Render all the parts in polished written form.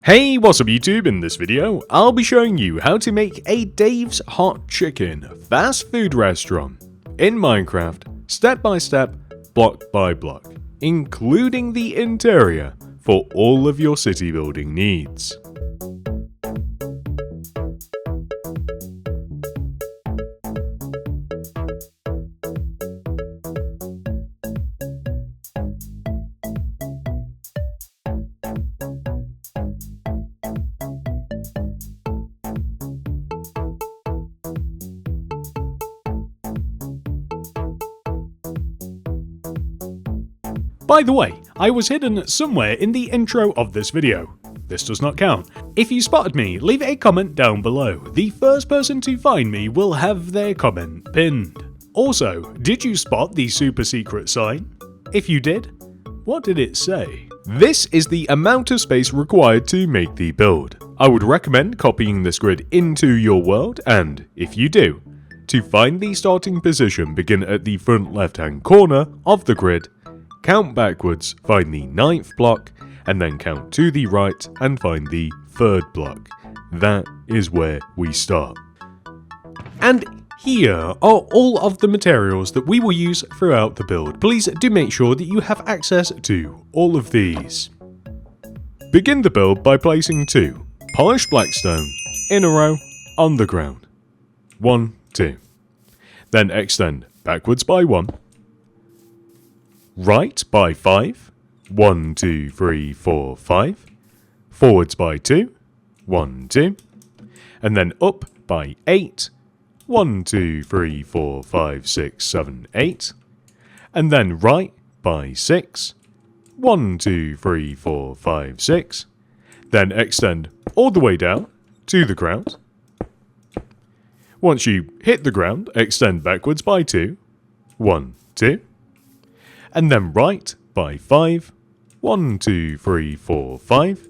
Hey, what's up YouTube? In this video, I'll be showing you how to make a Dave's Hot Chicken fast food restaurant in Minecraft, step by step, block by block, including the interior for all of your city building needs. By the way, I was hidden somewhere in the intro of this video. This does not count. If you spotted me, leave a comment down below. The first person to find me will have their comment pinned. Also, did you spot the super secret sign? If you did, what did it say? This is the amount of space required to make the build. I would recommend copying this grid into your world, and if you do, to find the starting position, begin at the front left hand corner of the grid, count backwards, find the 9th block, and then count to the right and find the 3rd block. That is where we start. And here are all of the materials that we will use throughout the build. Please do make sure that you have access to all of these. Begin the build by placing 2 polished blackstone in a row on the ground. 1, 2. Then extend backwards by 1. Right by 5, 1, 2, 3, 4, 5, forwards by 2, 1, 2, and then up by 8, 1, 2, 3, 4, 5, 6, 7, 8, and then right by 6, 1, 2, 3, 4, 5, 6, then extend all the way down to the ground. Once you hit the ground, extend backwards by 2, 1, 2, and then right by 5, 1, 2, 3, 4, 5,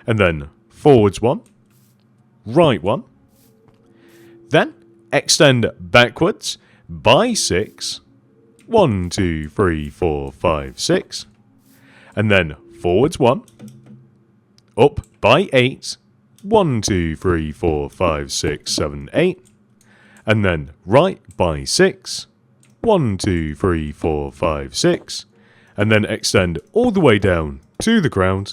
and then forwards 1, right 1, then extend backwards by 6, 1, 2, 3, 4, 5, 6, and then forwards 1, up by 8, 1, 2, 3, 4, 5, 6, 7, 8, and then right by 6, 1, 2, 3, 4, 5, 6, and then extend all the way down to the ground.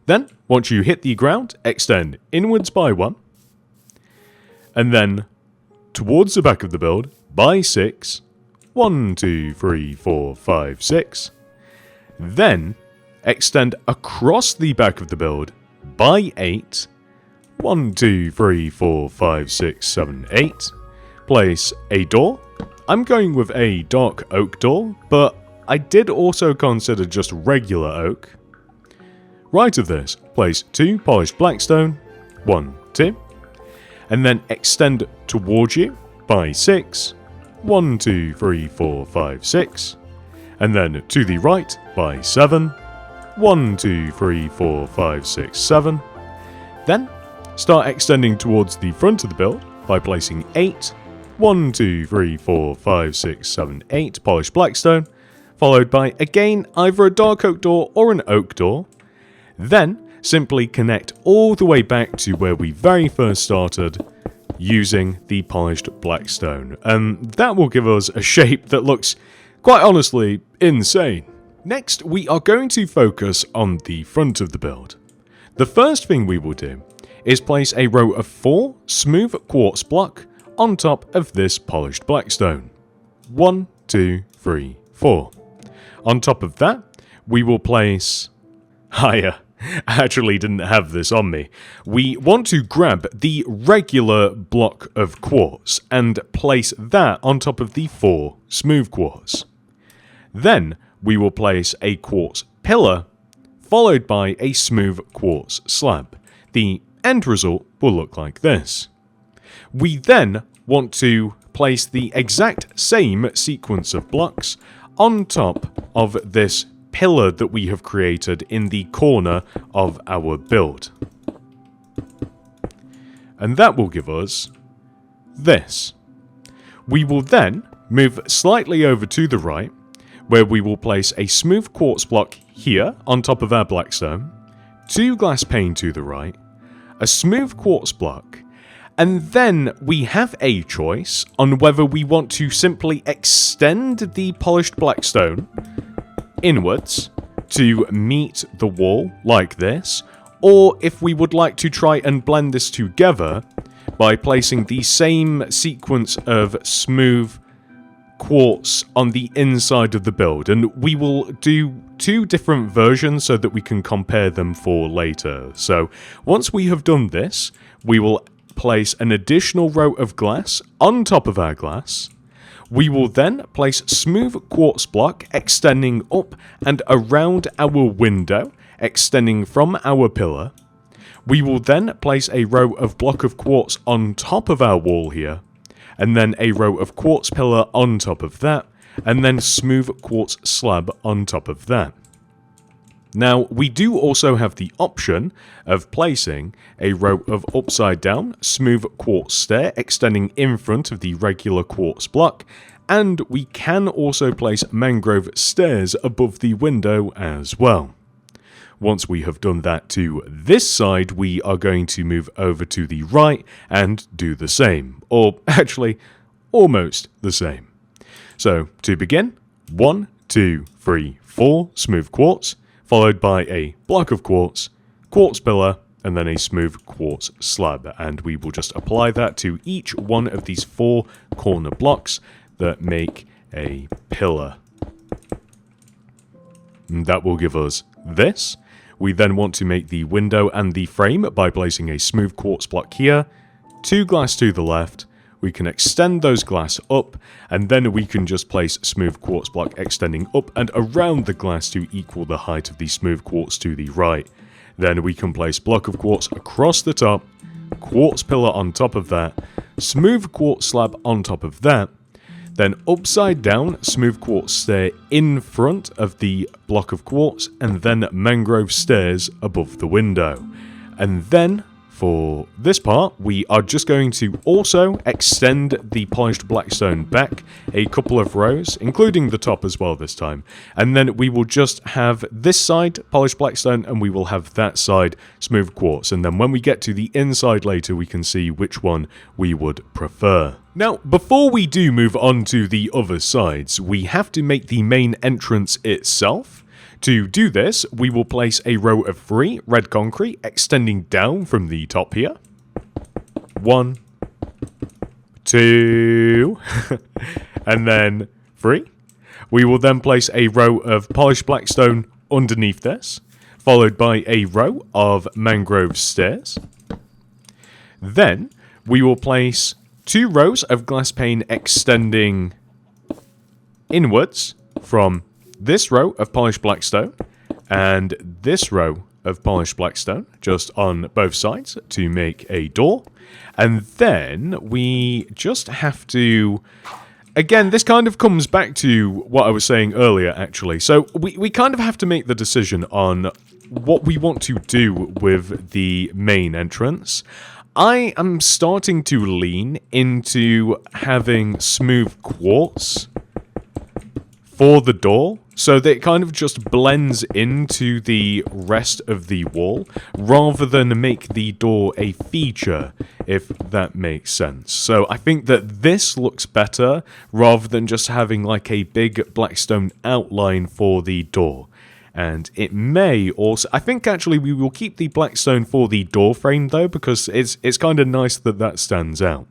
Then, once you hit the ground, extend inwards by 1, and then towards the back of the build by 6, 1, 2, 3, 4, 5, 6, then extend across the back of the build by 8, 1, 2, 3, 4, 5, 6, 7, 8, place a door. I'm going with a dark oak door, but I did also consider just regular oak. Right of this, place 2 polished blackstone, 1, 2, and then extend towards you by 6, 1, 2, 3, 4, 5, 6, and then to the right by 7, 1, 2, 3, 4, 5, 6, 7, then start extending towards the front of the build by placing 8, 1, 2, 3, 4, 5, 6, 7, 8 polished blackstone, followed by again either a dark oak door or an oak door. Then simply connect all the way back to where we very first started using the polished blackstone, and that will give us a shape that looks quite honestly insane. Next, we are going to focus on the front of the build. The first thing we will do is place a row of 4 smooth quartz block on top of this polished blackstone. 1, 2, 3, 4. On top of that, we will place... I actually didn't have this on me. We want to grab the regular block of quartz and place that on top of the 4 smooth quartz. Then we will place a quartz pillar followed by a smooth quartz slab. The end result will look like this. We then want to place the exact same sequence of blocks on top of this pillar that we have created in the corner of our build. And that will give us this. We will then move slightly over to the right, where we will place a smooth quartz block here on top of our blackstone, 2 glass pane to the right, a smooth quartz block, and then we have a choice on whether we want to simply extend the polished black stone inwards to meet the wall like this, or if we would like to try and blend this together by placing the same sequence of smooth quartz on the inside of the build. And we will do 2 different versions so that we can compare them for later. So once we have done this, we will place an additional row of glass on top of our glass. We will then place smooth quartz block extending up and around our window, extending from our pillar. We will then place a row of block of quartz on top of our wall here, and then a row of quartz pillar on top of that, and then smooth quartz slab on top of that. Now, we do also have the option of placing a row of upside down smooth quartz stair extending in front of the regular quartz block, and we can also place mangrove stairs above the window as well. Once we have done that to this side, we are going to move over to the right and do the same, or actually, almost the same. So, to begin, 1, 2, 3, 4 smooth quartz, followed by a block of quartz, quartz pillar, and then a smooth quartz slab. And we will just apply that to each one of these 4 corner blocks that make a pillar. And that will give us this. We then want to make the window and the frame by placing a smooth quartz block here, 2 glass to the left. We can extend those glass up, and then we can just place smooth quartz block extending up and around the glass to equal the height of the smooth quartz to the right. Then we can place block of quartz across the top, quartz pillar on top of that, smooth quartz slab on top of that, then upside down smooth quartz stair in front of the block of quartz, and then mangrove stairs above the window. And then for this part, we are just going to also extend the polished blackstone back a couple of rows, including the top as well this time. And then we will just have this side polished blackstone, and we will have that side smooth quartz. And then when we get to the inside later, we can see which one we would prefer. Now, before we do move on to the other sides, we have to make the main entrance itself. To do this, we will place a row of 3 red concrete extending down from the top here. 1, 2, and then 3. We will then place a row of polished blackstone underneath this, followed by a row of mangrove stairs. Then we will place 2 rows of glass pane extending inwards from this row of polished blackstone and this row of polished blackstone just on both sides to make a door. And then we just have to, again, this kind of comes back to what I was saying earlier actually. So we kind of have to make the decision on what we want to do with the main entrance. I am starting to lean into having smooth quartz for the door, so that it kind of just blends into the rest of the wall, rather than make the door a feature, if that makes sense. So I think that this looks better, rather than just having like a big blackstone outline for the door. And it may also, I think actually we will keep the blackstone for the door frame though, because it's kind of nice that that stands out.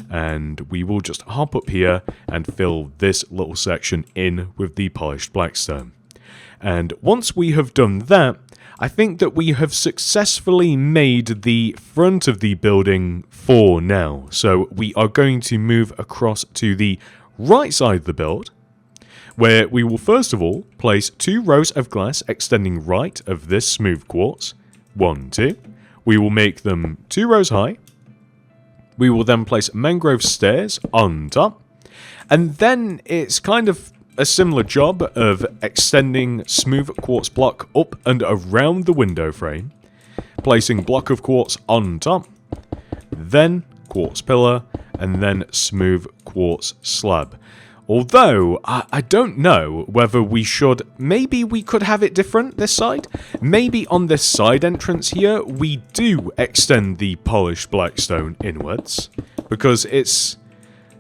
And we will just hop up here and fill this little section in with the polished blackstone. And once we have done that, I think that we have successfully made the front of the building for now. So we are going to move across to the right side of the build, where we will first of all place 2 rows of glass extending right of this smooth quartz. 1, 2. We will make them 2 rows high. We will then place mangrove stairs on top. And then it's kind of a similar job of extending smooth quartz block up and around the window frame. Placing block of quartz on top. Then quartz pillar. And then smooth quartz slab. Although, I don't know whether we should... Maybe we could have it different this side? Maybe on this side entrance here, we do extend the polished blackstone inwards. Because it's...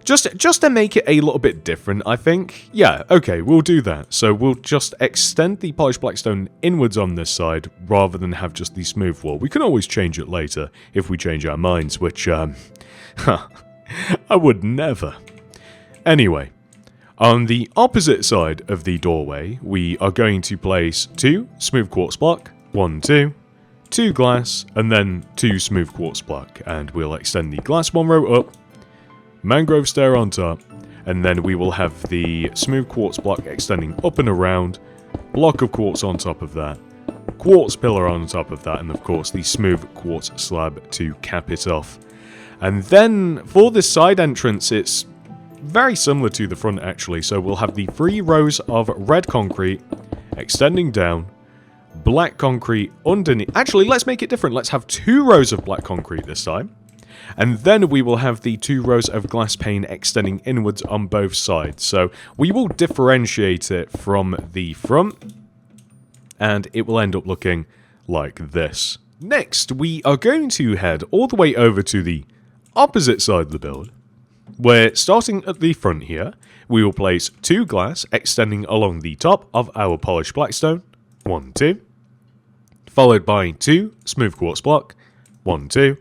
Just to make it a little bit different, I think. Yeah, okay, we'll do that. So we'll just extend the polished blackstone inwards on this side, rather than have just the smooth wall. We can always change it later, if we change our minds, which, I would never. Anyway, on the opposite side of the doorway, we are going to place 2 smooth quartz block, 1, 2, 2 glass, and then 2 smooth quartz block. And we'll extend the glass 1 row up, mangrove stair on top, and then we will have the smooth quartz block extending up and around, block of quartz on top of that, quartz pillar on top of that, and of course the smooth quartz slab to cap it off. And then for this side entrance, it's very similar to the front actually, so we'll have the 3 rows of red concrete extending down, black concrete underneath. Actually, let's make it different. Let's have 2 rows of black concrete this time. And then we will have the 2 rows of glass pane extending inwards on both sides. So we will differentiate it from the front, and it will end up looking like this. Next, we are going to head all the way over to the opposite side of the build. We're starting at the front here. We will place 2 glass extending along the top of our polished blackstone. 1, 2. Followed by 2 smooth quartz block. 1, 2.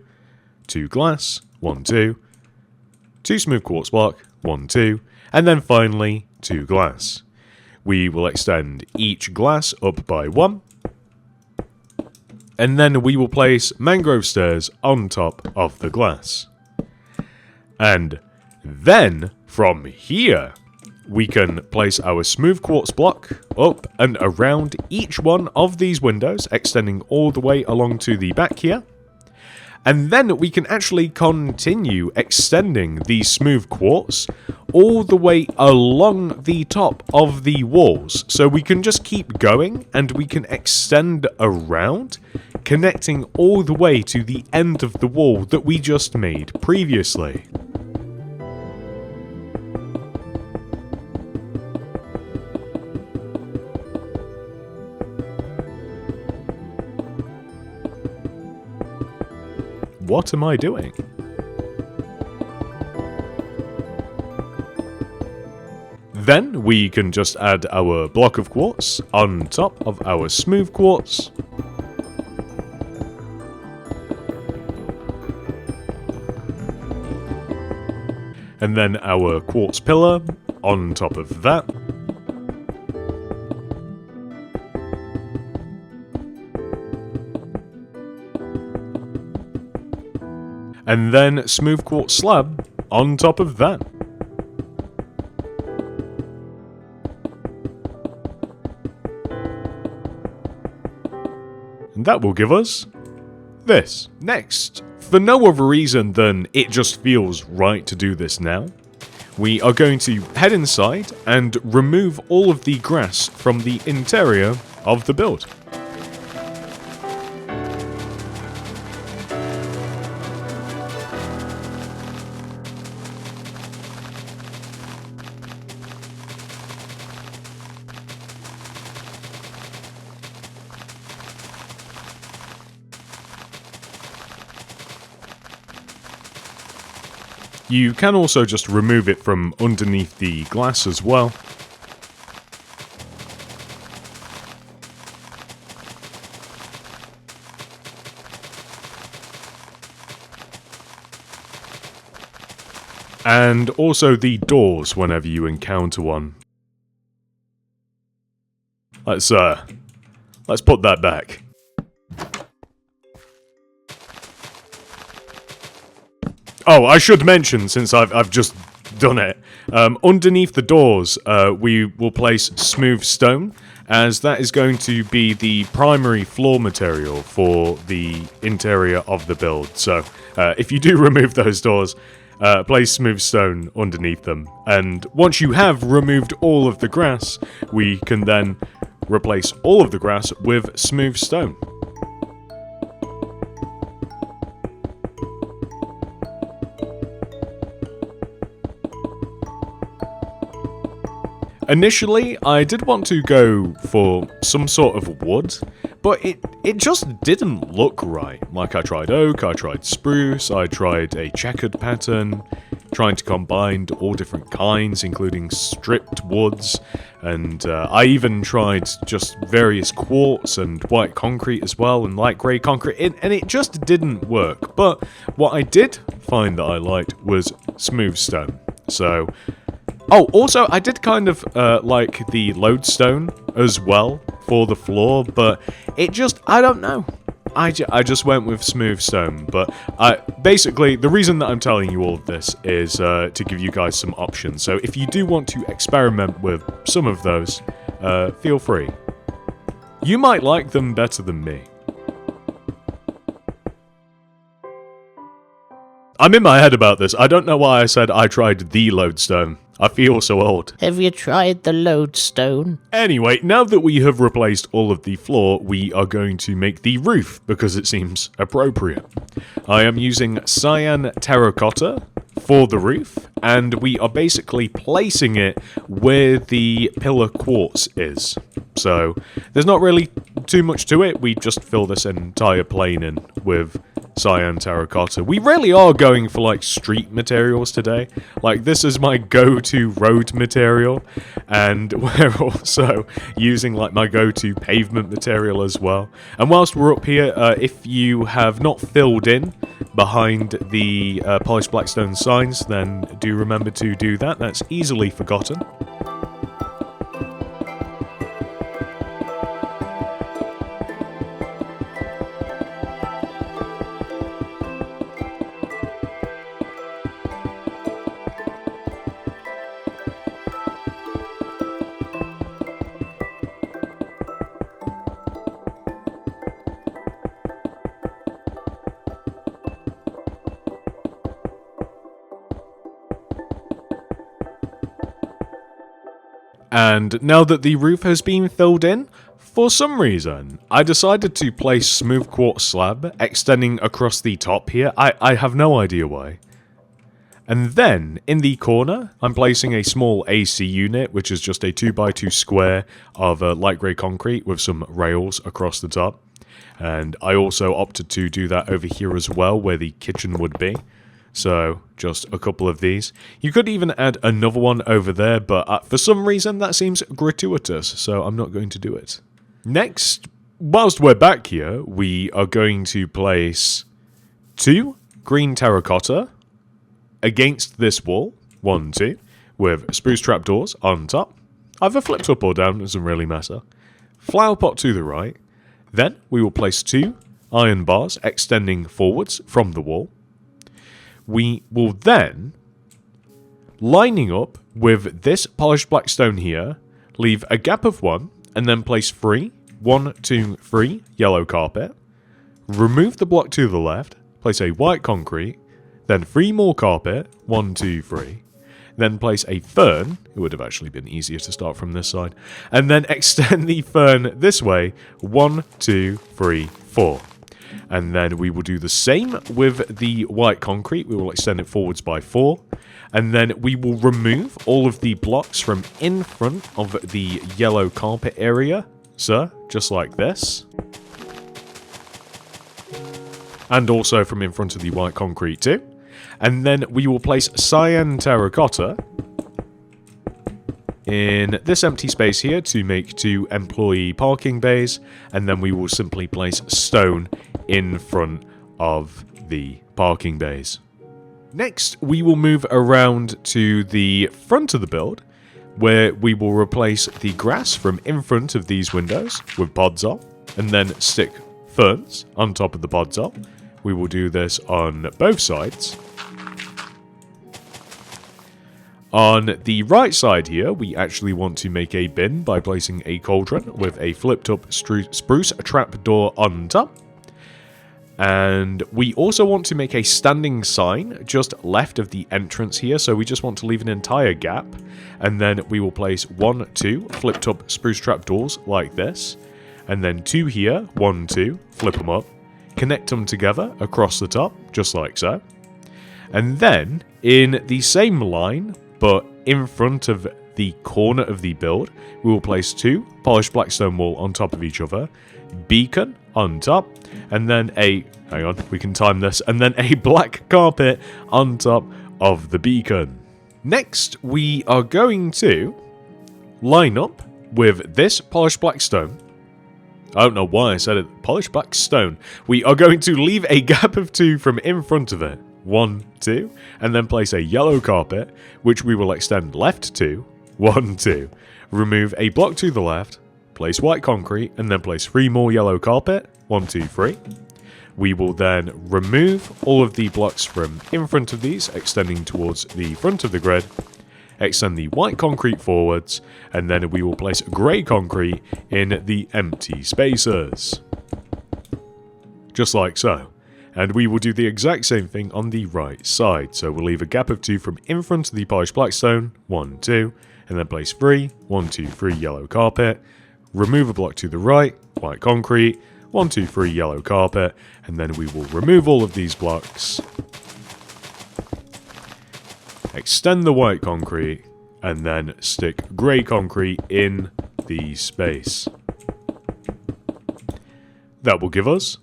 2 glass, 1, 2, 2 smooth quartz block, 1, 2, and then finally 2 glass. We will extend each glass up by 1, and then we will place mangrove stairs on top of the glass. And then, from here, we can place our smooth quartz block up and around each one of these windows, extending all the way along to the back here. And then we can actually continue extending the smooth quartz all the way along the top of the walls. So we can just keep going and we can extend around, connecting all the way to the end of the wall that we just made previously. What am I doing? Then we can just add our block of quartz on top of our smooth quartz. And then our quartz pillar on top of that. And then smooth quartz slab on top of that. And that will give us this. Next, for no other reason than it just feels right to do this now, we are going to head inside and remove all of the grass from the interior of the build. You can also just remove it from underneath the glass as well. And also the doors whenever you encounter one. Let's put that back. Oh, I should mention, since I've just done it, underneath the doors, we will place smooth stone, as that is going to be the primary floor material for the interior of the build. So, if you do remove those doors, place smooth stone underneath them. And once you have removed all of the grass, we can then replace all of the grass with smooth stone. Initially, I did want to go for some sort of wood, but it just didn't look right. Like, I tried oak, I tried spruce, I tried a checkered pattern, trying to combine all different kinds, including stripped woods, and I even tried just various quartz and white concrete as well, and light grey concrete, and it just didn't work. But what I did find that I liked was smooth stone. So, oh, also, I did kind of like the lodestone as well for the floor, but it just, I don't know. I just went with smooth stone, but basically, the reason that I'm telling you all of this is to give you guys some options. So if you do want to experiment with some of those, feel free. You might like them better than me. I'm in my head about this. I don't know why I said I tried the lodestone. I feel so old. Have you tried the lodestone? Anyway, now that we have replaced all of the floor, we are going to make the roof, because it seems appropriate. I am using cyan terracotta for the roof, and we are basically placing it where the pillar quartz is. So, there's not really too much to it, we just fill this entire plane in with cyan terracotta. We really are going for like street materials today. Like, this is my go-to road material, and we're also using like my go-to pavement material as well. And whilst we're up here, if you have not filled in behind the polished blackstone signs, then do remember to do that. That's easily forgotten. And now that the roof has been filled in, for some reason, I decided to place smooth quartz slab extending across the top here. I have no idea why. And then, in the corner, I'm placing a small AC unit, which is just a 2x2 square of light grey concrete with some rails across the top. And I also opted to do that over here as well, where the kitchen would be. So, just a couple of these. You could even add another one over there, but for some reason that seems gratuitous, so I'm not going to do it. Next, whilst we're back here, we are going to place 2 green terracotta against this wall, 1, 2, with spruce trapdoors on top. Either flipped up or down, doesn't really matter. Flower pot to the right. Then we will place 2 iron bars extending forwards from the wall. We will then, lining up with this polished black stone here, leave a gap of 1, and then place 3, 1, 2, 3 yellow carpet. Remove the block to the left, place a white concrete, then 3 more carpet, 1, 2, 3. Then place a fern, it would have actually been easier to start from this side, and then extend the fern this way, 1, 2, 3, 4. And then we will do the same with the white concrete. We will extend it forwards by 4. And then we will remove all of the blocks from in front of the yellow carpet area. So, just like this. And also from in front of the white concrete too. And then we will place cyan terracotta in this empty space here to make 2 employee parking bays. And then we will simply place stone in front of the parking bays. Next, we will move around to the front of the build, where we will replace the grass from in front of these windows with pods on, and then stick ferns on top of the pods on. We will do this on both sides. On the right side here, we actually want to make a bin by placing a cauldron with a flipped up spruce trapdoor on top. And we also want to make a standing sign just left of the entrance here, so we just want to leave an entire gap. And then we will place 1, 2 flipped up spruce trapdoors like this. And then 2 here, 1, 2, flip them up. Connect them together across the top, just like so. And then, in the same line, but in front of the corner of the build, we will place 2 polished black stone wool on top of each other, beacon on top, and then hang on, we can time this, and then a black carpet on top of the beacon. Next, we are going to line up with this polished black stone. I don't know why I said it, polished black stone. We are going to leave a gap of 2 from in front of it. 1, 2, and then place a yellow carpet, which we will extend left to. 1, 2. Remove a block to the left, place white concrete, and then place 3 more yellow carpet. 1, 2, 3. We will then remove all of the blocks from in front of these, extending towards the front of the grid. Extend the white concrete forwards, and then we will place grey concrete in the empty spaces. Just like so. And we will do the exact same thing on the right side. So we'll leave a gap of 2 from in front of the polished black stone, 1, 2, and then place 3, 1, 2, 3 yellow carpet. Remove a block to the right, white concrete, 1, 2, 3 yellow carpet, and then we will remove all of these blocks. Extend the white concrete, and then stick grey concrete in the space. That will give us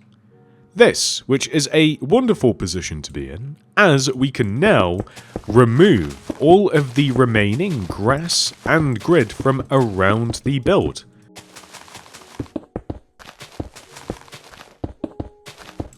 this, which is a wonderful position to be in, as we can now remove all of the remaining grass and grid from around the build.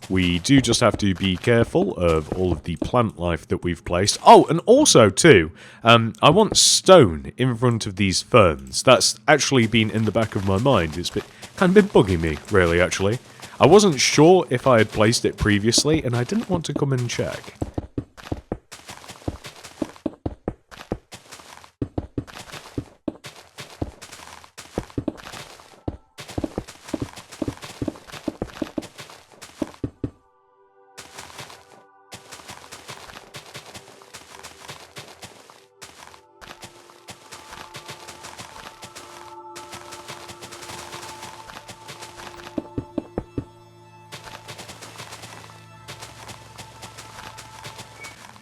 We do just have to be careful of all of the plant life that we've placed. Oh, and also too, I want stone in front of these ferns. That's actually been in the back of my mind. It's kind of been bugging me, really, actually. I wasn't sure if I had placed it previously, and I didn't want to come and check.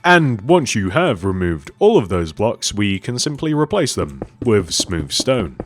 And once you have removed all of those blocks, we can simply replace them with smooth stone.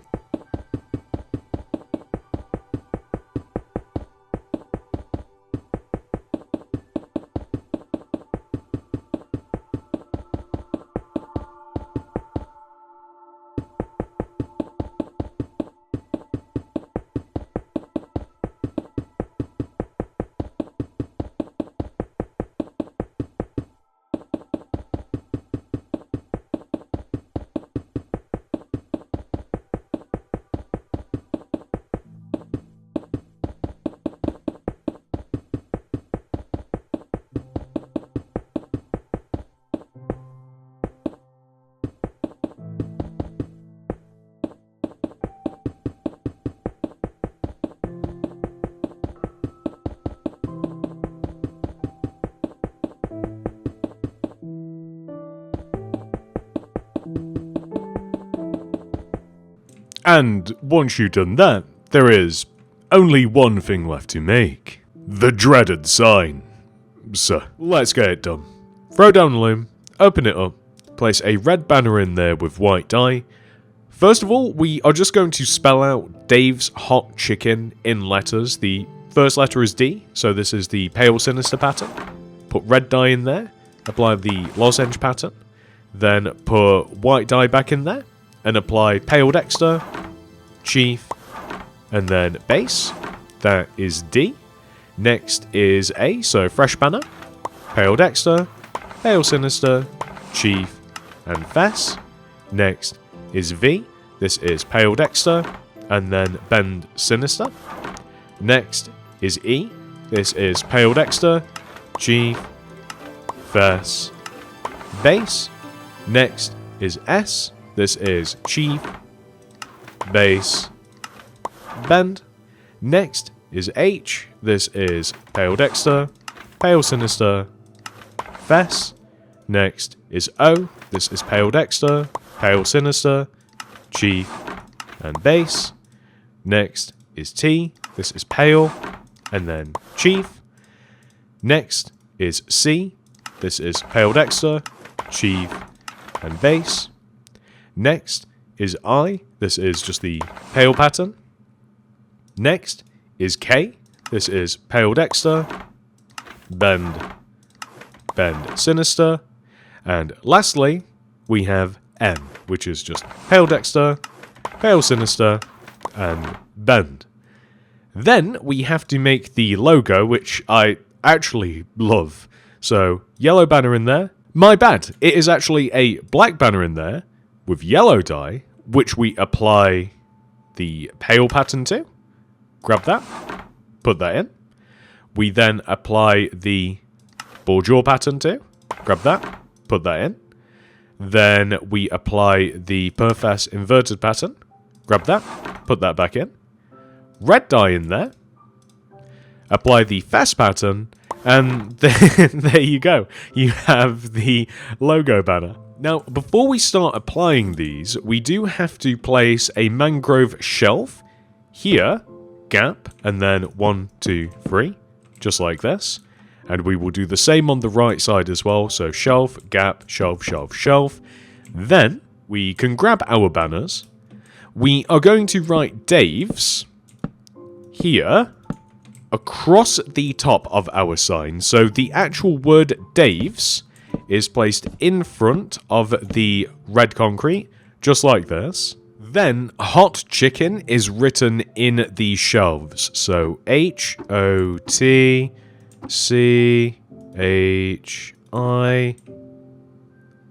And once you've done that, there is only one thing left to make. The dreaded sign. So, let's get it done. Throw down the loom, open it up, place a red banner in there with white dye. First of all, we are just going to spell out Dave's Hot Chicken in letters. The first letter is D, so this is the pale sinister pattern. Put red dye in there, apply the lozenge pattern, then put white dye back in there, and apply Pale Dexter, Chief, and then Base. That is D. Next is A, so Fresh Banner, Pale Dexter, Pale Sinister, Chief, and Fess. Next is V. This is Pale Dexter, and then Bend Sinister. Next is E. This is Pale Dexter, Chief, Fess, Base. Next is S. This is Chief, Base, Bend. Next is H. This is Pale Dexter, Pale Sinister, Fess. Next is O. This is Pale Dexter, Pale Sinister, Chief, and Base. Next is T. This is Pale, and then Chief. Next is C. This is Pale Dexter, Chief, and Base. Next is I. This is just the pale pattern. Next is K. This is pale dexter, bend, bend sinister. And lastly, we have M, which is just pale dexter, pale sinister, and bend. Then we have to make the logo, which I actually love. So, yellow banner in there. My bad, it is actually a black banner in there with yellow dye, which we apply the pale pattern to. Grab that, put that in. We then apply the bourgeois pattern to. Grab that, put that in. Then we apply the perfect inverted pattern. Grab that, put that back in. Red dye in there. Apply the fast pattern. And there you go. You have the logo banner. Now, before we start applying these, we do have to place a mangrove shelf here, gap, and then 1, 2, 3, just like this. And we will do the same on the right side as well. So shelf, gap, shelf, shelf, shelf. Then we can grab our banners. We are going to write Dave's here across the top of our sign. So the actual word Dave's is placed in front of the red concrete, just like this. Then hot chicken is written in the shelves. So HOTCHI.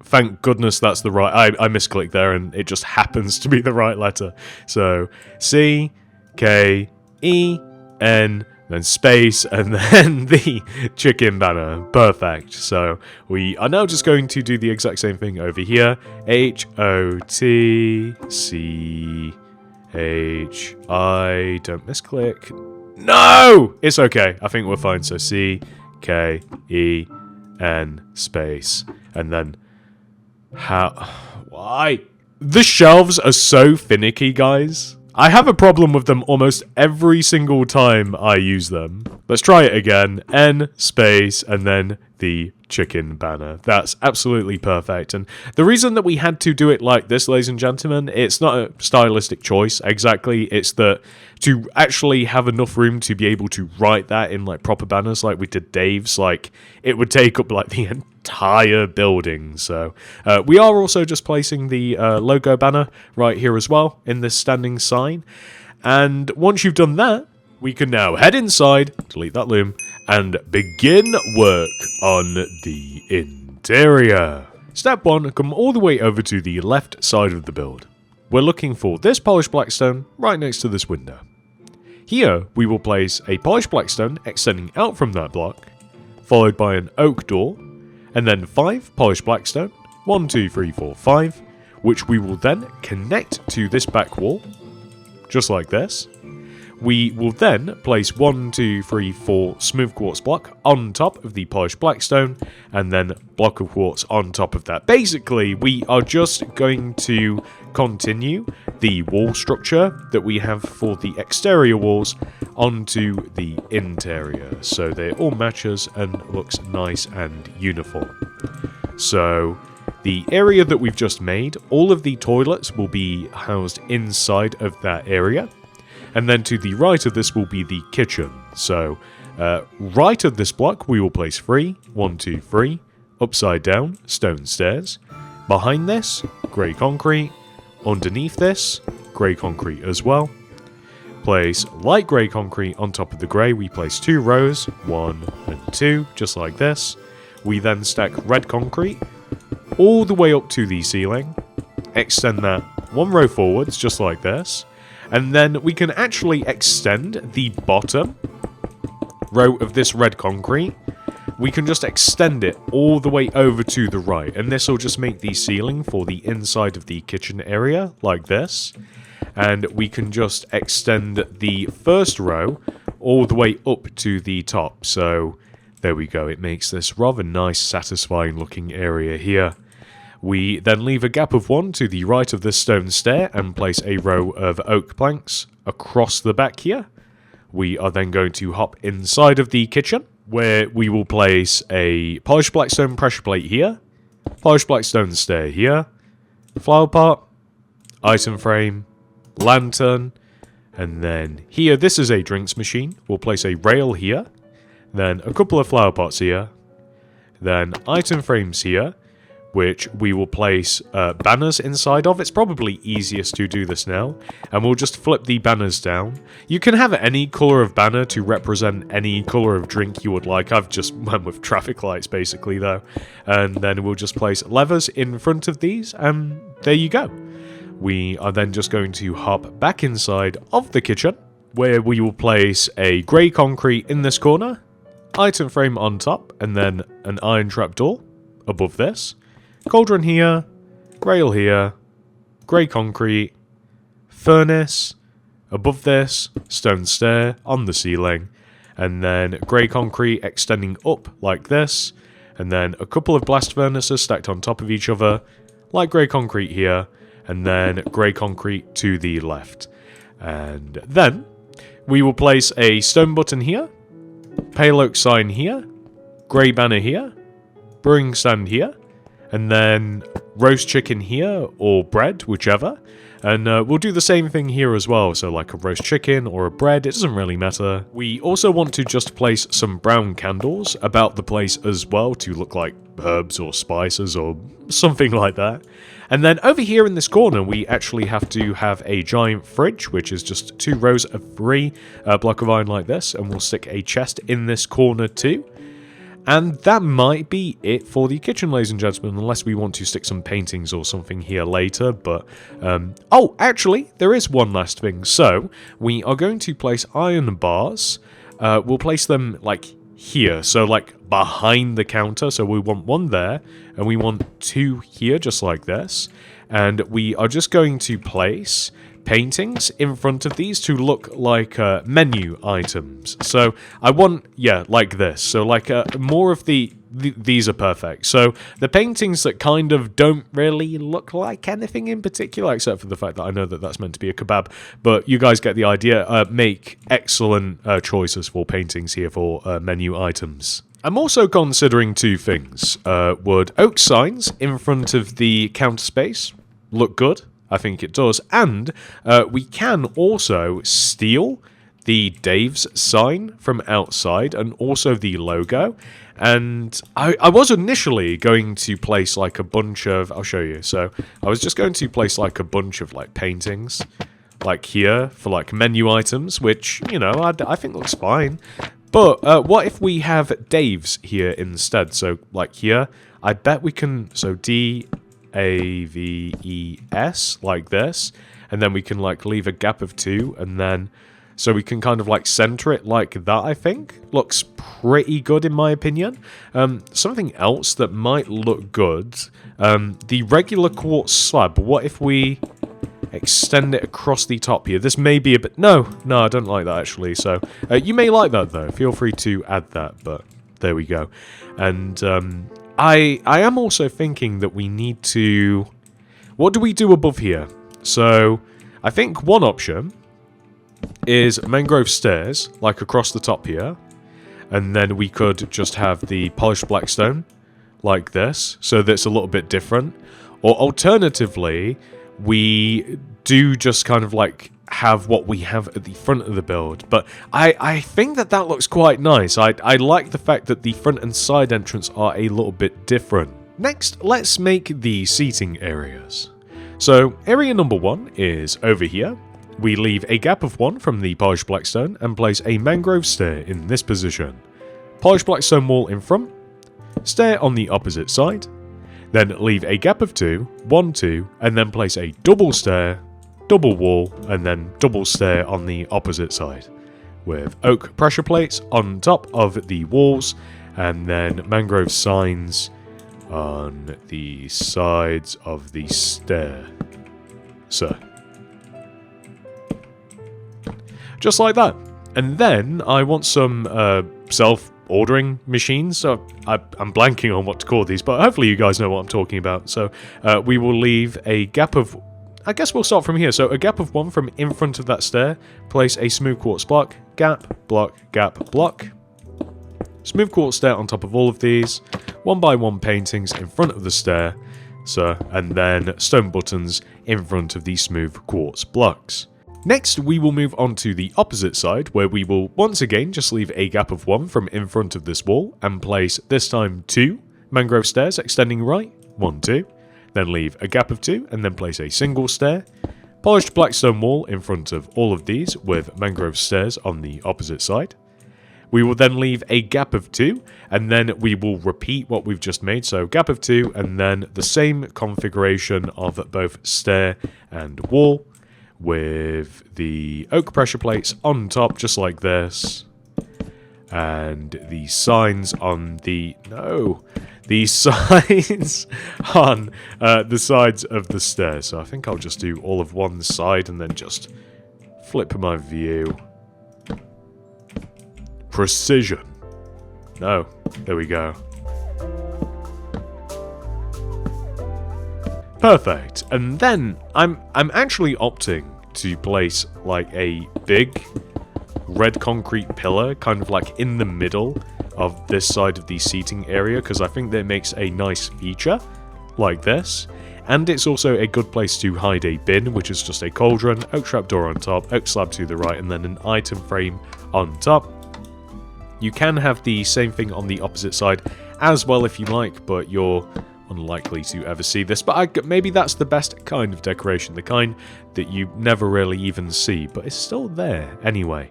Thank goodness that's the right... I misclicked there and it just happens to be the right letter. So CKEN, then space, and then the chicken banner. Perfect. So we are now just going to do the exact same thing over here. HOTCHI. Don't misclick. No! It's okay. I think we're fine. So CKEN space. And then... Why? The shelves are so finicky, guys. I have a problem with them almost every single time I use them. Let's try it again. N space and then the chicken banner. That's absolutely perfect. And the reason that we had to do it like this, ladies and gentlemen, it's not a stylistic choice exactly. It's that to actually have enough room to be able to write that in like proper banners like we did Dave's, like it would take up like the entire building. So we are also just placing the logo banner right here as well in this standing sign. And once you've done that, we can now head inside, delete that loom, and begin work on the interior. Step 1, come all the way over to the left side of the build. We're looking for this polished blackstone right next to this window. Here, we will place a polished blackstone extending out from that block, followed by an oak door, and then 5 polished blackstone, 1, 2, 3, 4, 5, which we will then connect to this back wall, just like this. We will then place 1, 2, 3, 4 smooth quartz block on top of the polished blackstone, and then block of quartz on top of that. Basically, we are just going to continue the wall structure that we have for the exterior walls onto the interior, so they all matches and looks nice and uniform. So the area that we've just made, all of the toilets will be housed inside of that area. And then to the right of this will be the kitchen. So, right of this block, we will place 3, 1, 2, 3, upside down, stone stairs. Behind this, grey concrete. Underneath this, grey concrete as well. Place light grey concrete on top of the grey. We place 2 rows, 1 and 2, just like this. We then stack red concrete all the way up to the ceiling. Extend that 1 row forwards, just like this. And then we can actually extend the bottom row of this red concrete. We can just extend it all the way over to the right. And this will just make the ceiling for the inside of the kitchen area, like this. And we can just extend the first row all the way up to the top. So there we go. It makes this rather nice, satisfying looking area here. We then leave a gap of 1 to the right of this stone stair and place a row of oak planks across the back here. We are then going to hop inside of the kitchen, where we will place a polished blackstone pressure plate here, polished blackstone stair here, flower pot, item frame, lantern, and then here, this is a drinks machine. We'll place a rail here, then a couple of flower pots here, then item frames here, which we will place banners inside of. It's probably easiest to do this now, and we'll just flip the banners down. You can have any colour of banner to represent any colour of drink you would like. I've just went with traffic lights basically though, and then we'll just place levers in front of these, and there you go. We are then just going to hop back inside of the kitchen, where we will place a grey concrete in this corner, item frame on top, and then an iron trapdoor above this. Cauldron here, rail here, grey concrete, furnace, above this, stone stair on the ceiling, and then grey concrete extending up like this, and then a couple of blast furnaces stacked on top of each other, like grey concrete here, and then grey concrete to the left. And then we will place a stone button here, pale oak sign here, grey banner here, brewing stand here, and then roast chicken here, or bread, whichever. And we'll do the same thing here as well, so like a roast chicken or a bread, it doesn't really matter. We also want to just place some brown candles about the place as well to look like herbs or spices or something like that. And then over here in this corner, we actually have to have a giant fridge, which is just 2 rows of 3 block of iron like this, and we'll stick a chest in this corner too. And that might be it for the kitchen, ladies and gentlemen, unless we want to stick some paintings or something here later, but... oh, actually, there is one last thing. So, we are going to place iron bars. We'll place them, like, here, so, like, behind the counter. So we want 1 there, and we want 2 here, just like this. And we are just going to place paintings in front of these to look like menu items. So I want, yeah, like this. So like more of these are perfect. So the paintings that kind of don't really look like anything in particular, except for the fact that I know that that's meant to be a kebab, but you guys get the idea. Make excellent choices for paintings here for menu items. I'm also considering 2 things. Would oak signs in front of the counter space look good? I think it does. And we can also steal the Dave's sign from outside and also the logo. And I was initially going to place like a bunch of... I'll show you. So I was just going to place like a bunch of like paintings like here for like menu items, which, you know, I think looks fine. But what if we have Dave's here instead? So like here, I bet we can... So DAVES like this, and then we can like leave a gap of 2, and then so we can kind of like center it like that. I think looks pretty good in my opinion. Something else that might look good, the regular quartz slab. What if we extend it across the top here? This may be a bit... No, I don't like that actually. So you may like that though. Feel free to add that, but there we go. And I am also thinking that we need to... What do we do above here? So, I think one option is mangrove stairs, like across the top here. And then we could just have the polished black stone, like this, so that it's a little bit different. Or alternatively, we do just kind of like have what we have at the front of the build. But I think that looks quite nice. I like the fact that the front and side entrance are a little bit different. Next, let's make the seating areas. So area number 1 is over here. We leave a gap of 1 from the polished blackstone and place a mangrove stair in this position. Polished blackstone wall in front, stair on the opposite side, then leave a gap of 2, 1, 2, and then place a double stair, double wall, and then double stair on the opposite side, with oak pressure plates on top of the walls, and then mangrove signs on the sides of the stair. So, just like that. And then I want some self-ordering machines. So I'm blanking on what to call these, but hopefully you guys know what I'm talking about. So we will leave a gap of... I guess we'll start from here. So a gap of 1 from in front of that stair. Place a smooth quartz block. Gap, block, gap, block. Smooth quartz stair on top of all of these. 1 by 1 paintings in front of the stair. So, and then stone buttons in front of the smooth quartz blocks. Next, we will move on to the opposite side, where we will once again just leave a gap of 1 from in front of this wall, and place this time 2 mangrove stairs extending right, 1, 2, then leave a gap of 2, and then place a single stair, polished black stone wall in front of all of these, with mangrove stairs on the opposite side. We will then leave a gap of 2, and then we will repeat what we've just made. So gap of 2, and then the same configuration of both stair and wall, with the oak pressure plates on top, just like this. And the signs on the... No! The signs on the sides of the stairs. So I think I'll just do all of one side, and then just flip my view. Precision. No. There we go. Perfect. And then I'm actually opting to place like a big red concrete pillar kind of like in the middle of this side of the seating area, because I think that makes a nice feature like this. And it's also a good place to hide a bin, which is just a cauldron, oak trapdoor on top, oak slab to the right, and then an item frame on top. You can have the same thing on the opposite side as well if you like, but you're unlikely to ever see this. But maybe that's the best kind of decoration, the kind that you never really even see, but it's still there anyway.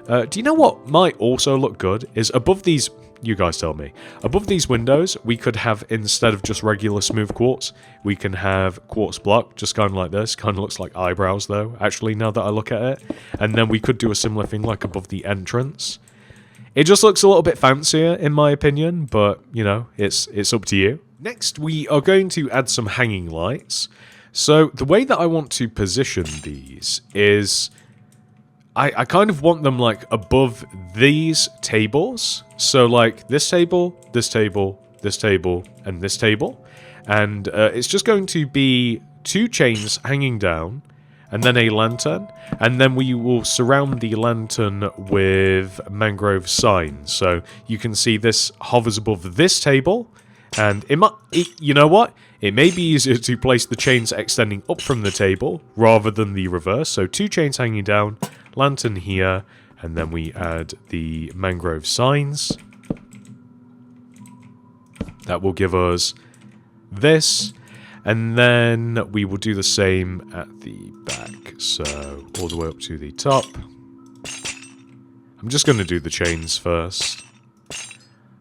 Do you know what might also look good? Is above these, you guys tell me, above these windows, we could have, instead of just regular smooth quartz, we can have quartz block, just kind of like this. Kind of looks like eyebrows though, actually, now that I look at it. And then we could do a similar thing like above the entrance. It just looks a little bit fancier, in my opinion, but, you know, it's up to you. Next, we are going to add some hanging lights. So, the way that I want to position these is... I kind of want them, like, above these tables. So, like, this table, this table, this table, and this table. And it's just going to be 2 chains hanging down, and then a lantern, and then we will surround the lantern with mangrove signs. So you can see this hovers above this table, and you know what? It may be easier to place the chains extending up from the table rather than the reverse. So 2 chains hanging down, lantern here, and then we add the mangrove signs. That will give us this. And then we will do the same at the back. So, all the way up to the top. I'm just going to do the chains first.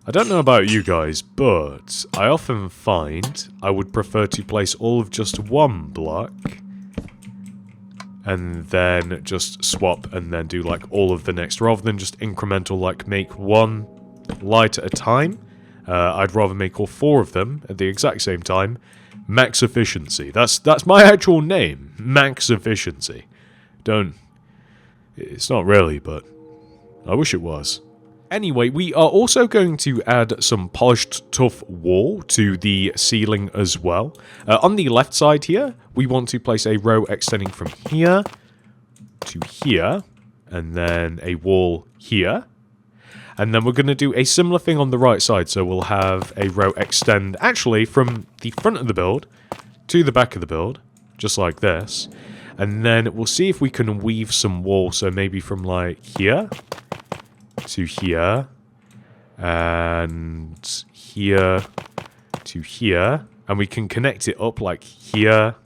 I don't know about you guys, but I often find I would prefer to place all of just one block. And then just swap and then do like all of the next, rather than just incremental, like make one light at a time. I'd rather make all 4 of them at the exact same time. Max efficiency. That's my actual name. Max efficiency. It's not really, but I wish it was. Anyway, we are also going to add some polished tough wall to the ceiling as well. On the left side here, we want to place a row extending from here to here, and then a wall here. And then we're going to do a similar thing on the right side. So we'll have a row extend actually from the front of the build to the back of the build, just like this. And then we'll see if we can weave some wall. So maybe from like here to here and here to here. And we can connect it up like here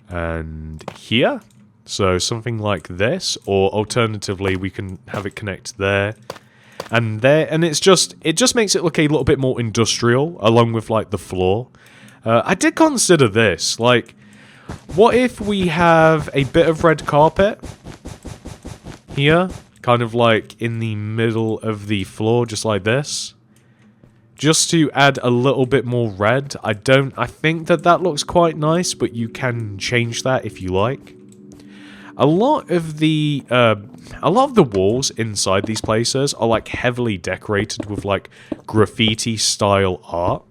and here. So something like this, or alternatively we can have it connect there and there, and it just makes it look a little bit more industrial along with like the floor. I did consider this, like, what if we have a bit of red carpet here, kind of like in the middle of the floor, just like this, just to add a little bit more red. I think that looks quite nice, but you can change that if you like. A lot of the walls inside these places are like heavily decorated with like graffiti style art,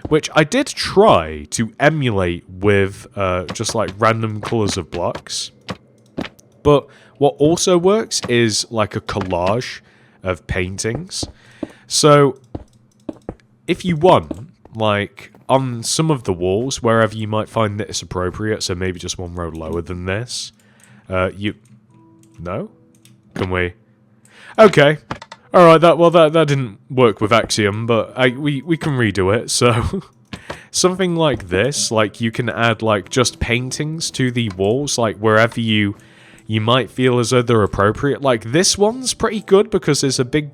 which I did try to emulate with just like random colors of blocks. But what also works is like a collage of paintings. So if you want, like, on some of the walls, wherever you might find that it's appropriate, so maybe just one row lower than this. No? Can we? Okay. Alright, that didn't work with Axiom, but we can redo it, so... Something like this, like you can add like just paintings to the walls, like wherever you might feel as though they're appropriate. Like this one's pretty good because there's a big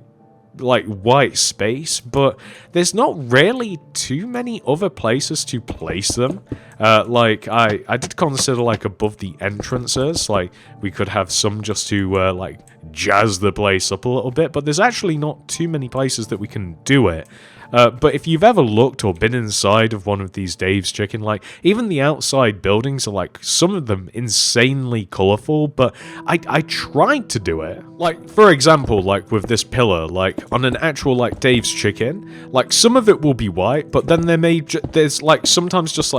like white space, but there's not really too many other places to place them. Like I did consider like above the entrances, like we could have some just to like jazz the place up a little bit, but there's actually not too many places that we can do it. But if you've ever looked or been inside of one of these Dave's Chicken, like, even the outside buildings are, like, some of them insanely colourful, but I tried to do it. Like, for example, like, with this pillar, like, on an actual, like, Dave's Chicken, like, some of it will be white, but then there's, like, sometimes just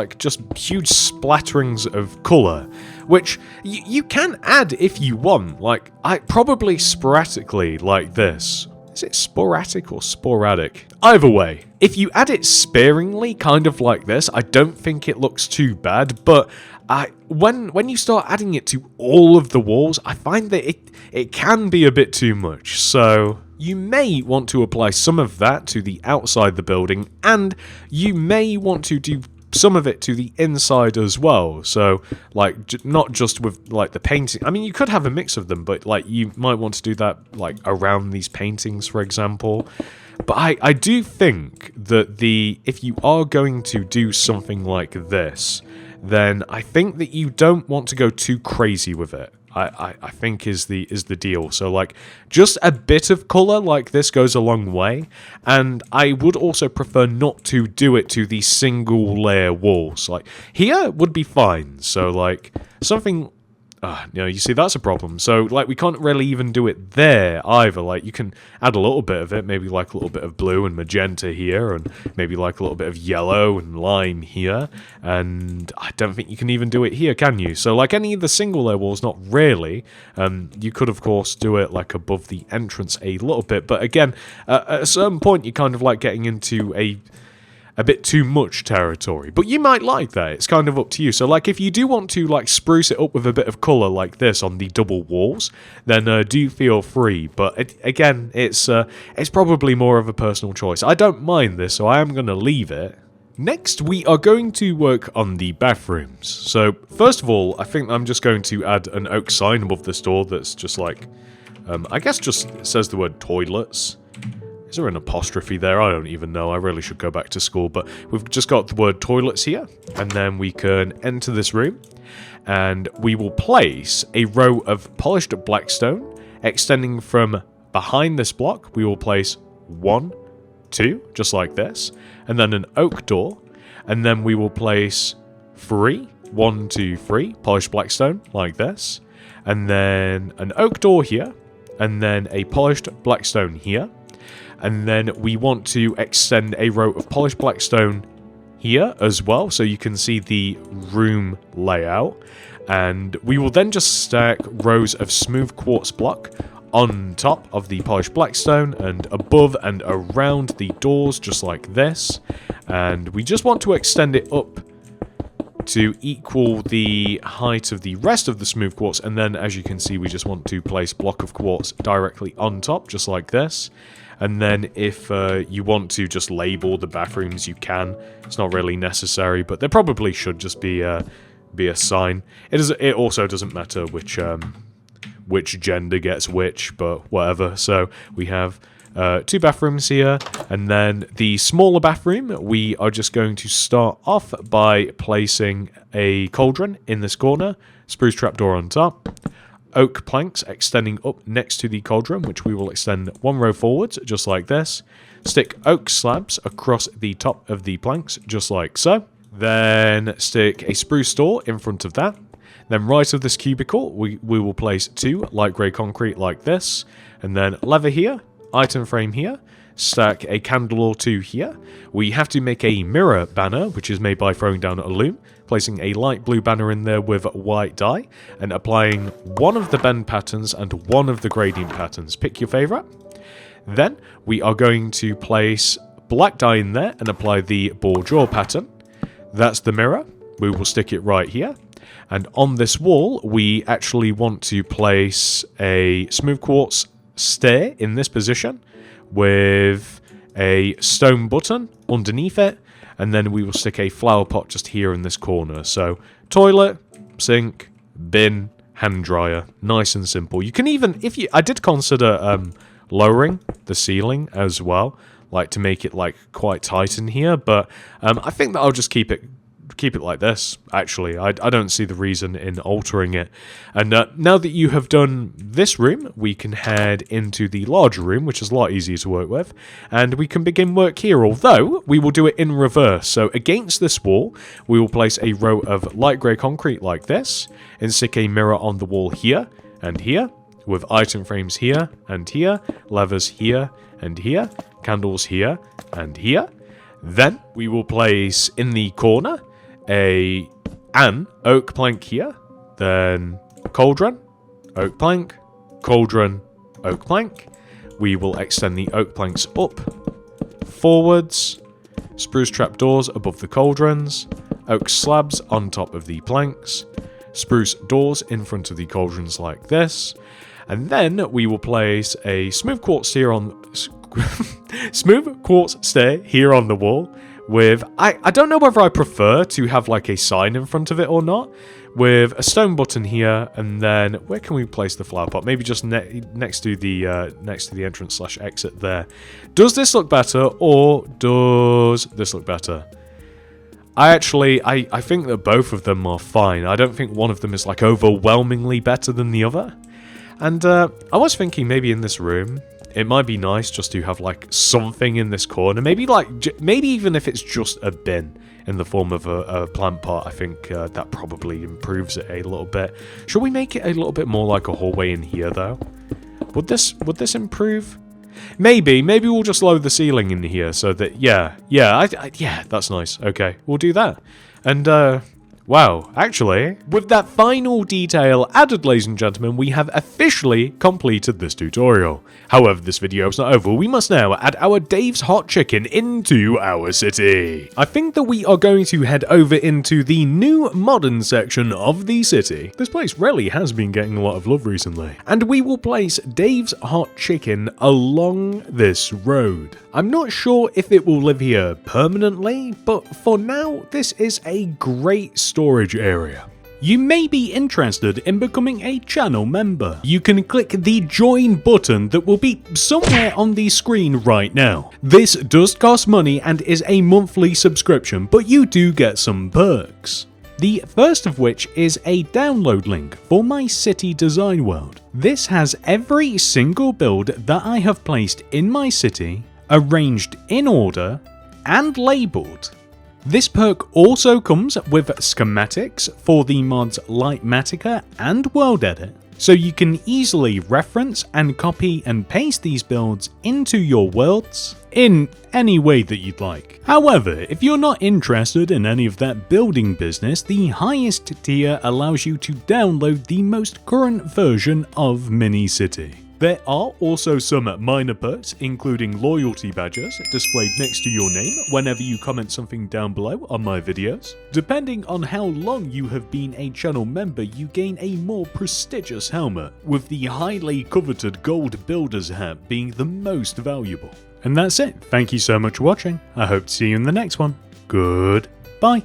huge splatterings of colour, which you can add if you want, like, probably sporadically, like this. Is it sporadic or sporadic? Either way, if you add it sparingly, kind of like this, I don't think it looks too bad, but when you start adding it to all of the walls, I find that it can be a bit too much, so... You may want to apply some of that to the outside the building, and you may want to do some of it to the inside as well. So, like, not just with, like, the painting. I mean, you could have a mix of them, but, like, you might want to do that, like, around these paintings, for example. But I do think that if you are going to do something like this, then I think that you don't want to go too crazy with it. I think is the deal. So like just a bit of colour like this goes a long way, and I would also prefer not to do it to the single layer walls. Like here would be fine. So like something. You see, that's a problem. So, like, we can't really even do it there either. Like, you can add a little bit of it, maybe like a little bit of blue and magenta here, and maybe like a little bit of yellow and lime here, and I don't think you can even do it here, can you? So, like, any of the single layer walls, not really. You could, of course, do it, like, above the entrance a little bit, but again, at a certain point, you're kind of, like, getting into a bit too much territory, but you might like that. It's kind of up to you. So, like, if you do want to, like, spruce it up with a bit of colour like this on the double walls, then do feel free. But, again, it's probably more of a personal choice. I don't mind this, so I am going to leave it. Next, we are going to work on the bathrooms. So, first of all, I think I'm just going to add an oak sign above this door that's just, like, I guess just says the word toilets. Is there an apostrophe there? I don't even know. I really should go back to school. But we've just got the word toilets here. And then we can enter this room. And we will place a row of polished blackstone. Extending from behind this block, we will place 1, 2, just like this. And then an oak door. And then we will place 3, 1, 2, 3, polished blackstone, like this. And then an oak door here. And then a polished blackstone here. And then we want to extend a row of polished blackstone here as well, so you can see the room layout. And we will then just stack rows of smooth quartz block on top of the polished blackstone and above and around the doors, just like this. And we just want to extend it up to equal the height of the rest of the smooth quartz. And then, as you can see, we just want to place block of quartz directly on top, just like this. And then if you want to just label the bathrooms, you can. It's not really necessary, but there probably should just be a sign. It also doesn't matter which gender gets which, but whatever. So we have 2 bathrooms here, and then the smaller bathroom, we are just going to start off by placing a cauldron in this corner, spruce trapdoor on top. Oak planks extending up next to the cauldron, which we will extend 1 row forwards, just like this. Stick oak slabs across the top of the planks, just like so. Then stick a spruce door in front of that. Then right of this cubicle, we will place 2 light grey concrete like this. And then lever here, item frame here. Stack a candle or 2 here. We have to make a mirror banner, which is made by throwing down a loom, placing a light blue banner in there with white dye, and applying 1 of the bend patterns and 1 of the gradient patterns. Pick your favourite. Then we are going to place black dye in there and apply the ball jaw pattern. That's the mirror. We will stick it right here. And on this wall, we actually want to place a smooth quartz stair in this position with a stone button underneath it. And then we will stick a flower pot just here in this corner. So toilet, sink, bin, hand dryer. Nice and simple. You can even, I did consider lowering the ceiling as well, like to make it like quite tight in here. But I think that I'll just keep it like this, actually. I don't see the reason in altering it. And now that you have done this room, we can head into the larger room, which is a lot easier to work with, and we can begin work here, although we will do it in reverse. So against this wall, we will place a row of light grey concrete like this, and stick a mirror on the wall here and here, with item frames here and here, levers here and here, candles here and here. Then we will place in the corner an oak plank here, then cauldron, oak plank, cauldron, oak plank. We will extend the oak planks up, forwards, spruce trapdoors above the cauldrons, oak slabs on top of the planks, spruce doors in front of the cauldrons like this, and then we will place a smooth quartz stair on the wall. With, I don't know whether I prefer to have like a sign in front of it or not, with a stone button here, and then where can we place the flower pot? Maybe just next to the entrance / exit there. Does this look better, or does this look better? I think that both of them are fine. I don't think one of them is like overwhelmingly better than the other. And I was thinking maybe in this room, it might be nice just to have like something in this corner. Maybe even if it's just a bin in the form of a plant pot. I think that probably improves it a little bit. Should we make it a little bit more like a hallway in here though? Would this improve? Maybe we'll just lower the ceiling in here so that yeah, that's nice. Okay, we'll do that. And wow, actually, with that final detail added, ladies and gentlemen, we have officially completed this tutorial. However, this video is not over. We must now add our Dave's Hot Chicken into our city. I think that we are going to head over into the new modern section of the city. This place really has been getting a lot of love recently. And we will place Dave's Hot Chicken along this road. I'm not sure if it will live here permanently, but for now, this is a great storage area. You may be interested in becoming a channel member. You can click the join button that will be somewhere on the screen right now. This does cost money and is a monthly subscription, but you do get some perks. The first of which is a download link for my city design world. This has every single build that I have placed in my city, arranged in order, and labelled. This perk also comes with schematics for the mods Lightmatica and World Edit, so you can easily reference and copy and paste these builds into your worlds in any way that you'd like. However, if you're not interested in any of that building business, the highest tier allows you to download the most current version of Mini-City. There are also some minor perks, including loyalty badges displayed next to your name whenever you comment something down below on my videos. Depending on how long you have been a channel member, you gain a more prestigious helmet, with the highly coveted gold builder's hat being the most valuable. And that's it. Thank you so much for watching. I hope to see you in the next one. Goodbye.